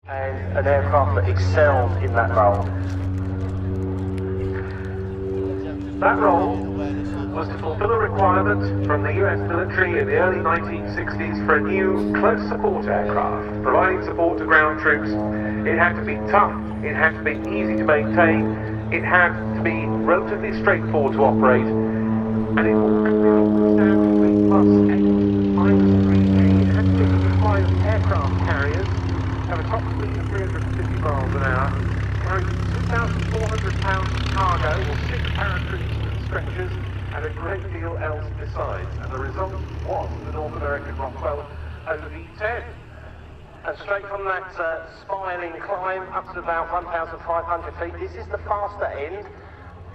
and an aircraft that excelled in that role. That role was to fulfill a requirement from the US military in the early 1960s for a new close support aircraft, providing support to ground troops. It had to be tough, it had to be easy to maintain, it had to be relatively straightforward to operate, and it all had to be substantially plus -3G. It had to be able to fly aircraft carriers, have a top speed of 350 miles an hour, carry 2,400 pounds of cargo, or 6 paratroops and stretchers, and a great deal else besides. And the result was the North American Rockwell OV-10. And straight from that spiraling climb up to about 1,500 feet, this is the faster end.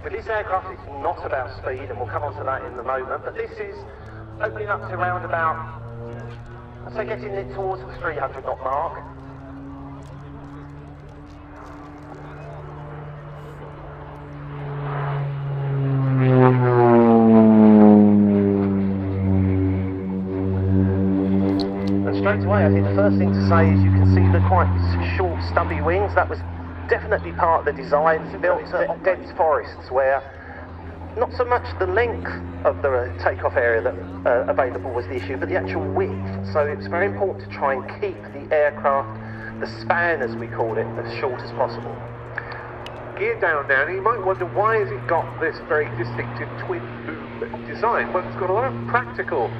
But this aircraft is not about speed, and we'll come on to that in a moment, but this is opening up to around about, I'd say getting it towards the 300 knot mark. Straight away, I think the first thing to say is you can see the quite short, stubby wings. That was definitely part of the design. It's built at dense forests where not so much the length of the takeoff area that available was the issue, but the actual width. So it's very important to try and keep the aircraft, the span as we call it, as short as possible. Geared down now, you might wonder why has it got this very distinctive twin boom design? Well, it's got a lot of practical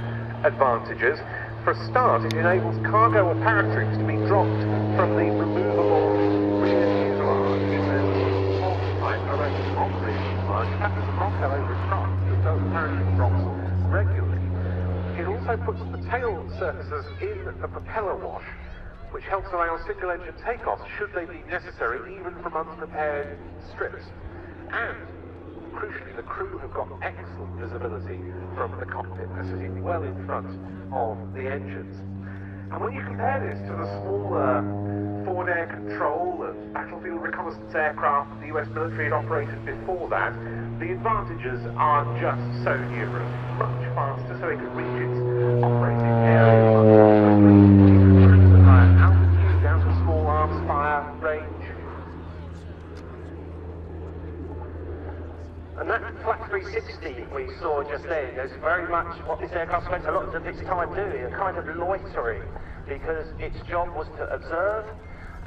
advantages. For a start, it enables cargo or paratroops to be dropped from the removable rear fuselage. There's a type around the front rear fuselage. In fact, there's a Bronco over its front that does parachute drops regularly. It also puts the tail surfaces in a propeller wash, which helps allow single engine takeoffs should they be necessary, even from unprepared strips. And crucially, the crew have got excellent visibility from the cockpit. They're sitting well in front of the engines. And when you compare this to the smaller forward air control and battlefield reconnaissance aircraft the US military had operated before that, the advantages are just so numerous. Much faster, so it can reach its operating area much more quickly. It can cruise at higher altitude, down to small arms fire range. And that flat 360 we saw just then is very much what this aircraft spent a lot of its time doing, a kind of loitering, because its job was to observe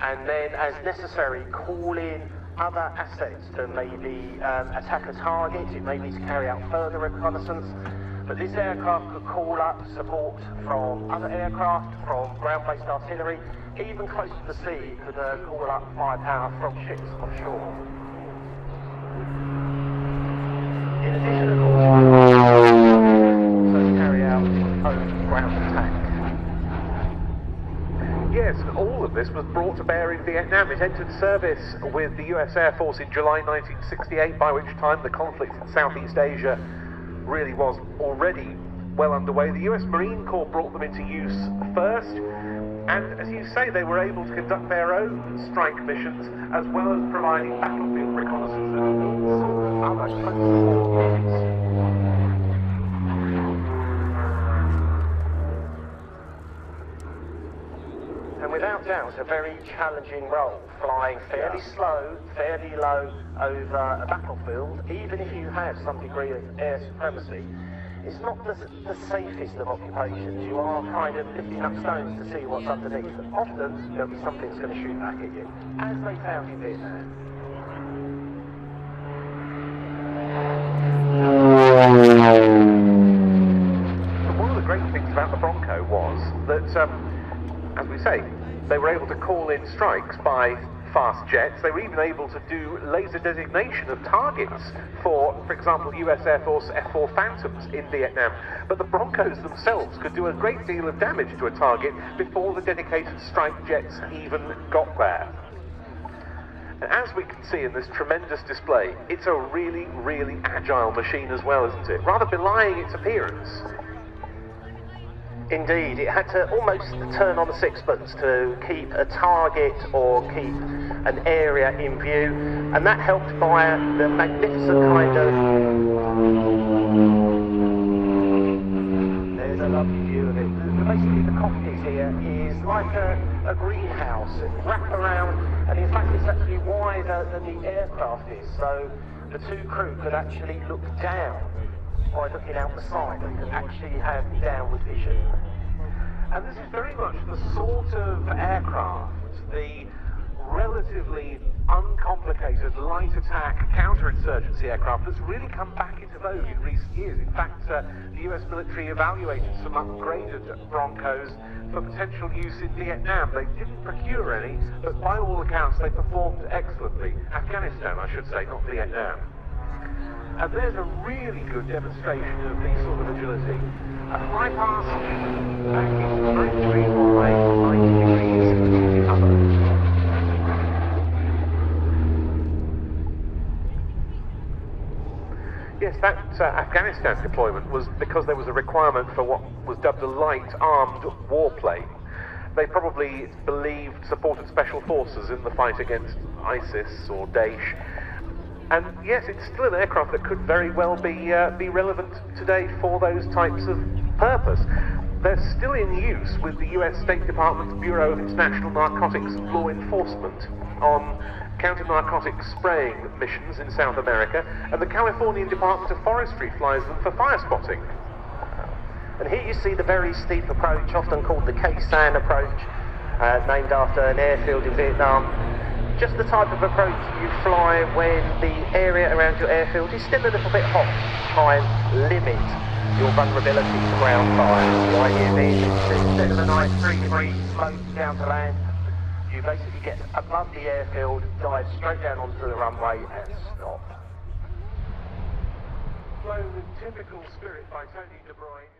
and then, as necessary, call in other assets to maybe attack a target. It may be to carry out further reconnaissance. But this aircraft could call up support from other aircraft, from ground-based artillery, even close to the sea, it could call up firepower from ships offshore. In addition, of course, also carry out its own ground attack. Yes, all of this was brought to bear in Vietnam. It entered service with the US Air Force in July 1968, by which time the conflict in Southeast Asia really was already well underway. The US Marine Corps brought them into use first, and as you say, they were able to conduct their own strike missions as well as providing battlefield reconnaissance and other close support units. And without doubt, a very challenging role, flying fairly slow, fairly low over a battlefield. Even if you have some degree of air supremacy, it's not the safest of occupations. You are kind of lifting up stones to see what's underneath. And often, there'll be something that's going to shoot back at you, as they found in Vietnam. But one of the great things about the Bronco was that, as we say, they were able to call in strikes by fast jets. They were even able to do laser designation of targets for example, US Air Force F-4 Phantoms in Vietnam. But the Broncos themselves could do a great deal of damage to a target before the dedicated strike jets even got there. And as we can see in this tremendous display, it's a really, really agile machine as well, isn't it? Rather belying its appearance. Indeed, it had to almost turn on the sixpence to keep a target or keep an area in view, and that helped by the magnificent kind of... There's a lovely view of it. Basically, the cockpit here is like a greenhouse, wrapped around, and in fact it's actually wider than the aircraft is, so the two crew could actually look down by looking out the side. They could actually have downward vision. And this is very much the sort of aircraft, the relatively uncomplicated light attack counterinsurgency aircraft that's really come back into vogue in recent years. In fact, the US military evaluated some upgraded Broncos for potential use in Vietnam. They didn't procure any, but by all accounts they performed excellently. Afghanistan, I should say, not Vietnam. And there's a really good demonstration of the sort of agility. A high pass back in 9 degrees wide, 90 degrees cover. Yes, that Afghanistan deployment was because there was a requirement for what was dubbed a light armed warplane. They probably believed supported special forces in the fight against ISIS or Daesh. And yes, it's still an aircraft that could very well be relevant today for those types of purpose. They're still in use with the US State Department's Bureau of International Narcotics and Law Enforcement on counter-narcotic spraying missions in South America, and the Californian Department of Forestry flies them for fire spotting. And here you see the very steep approach, often called the Khe-Sanh approach, named after an airfield in Vietnam. Just the type of approach you fly when the area around your airfield is still a little bit hot. Try and limit your vulnerability to ground fire. Right here then, instead of a nice 3 degree slope down to land, you basically get above the airfield, dive straight down onto the runway and stop. Flown with typical spirit by Tony De Bruyne.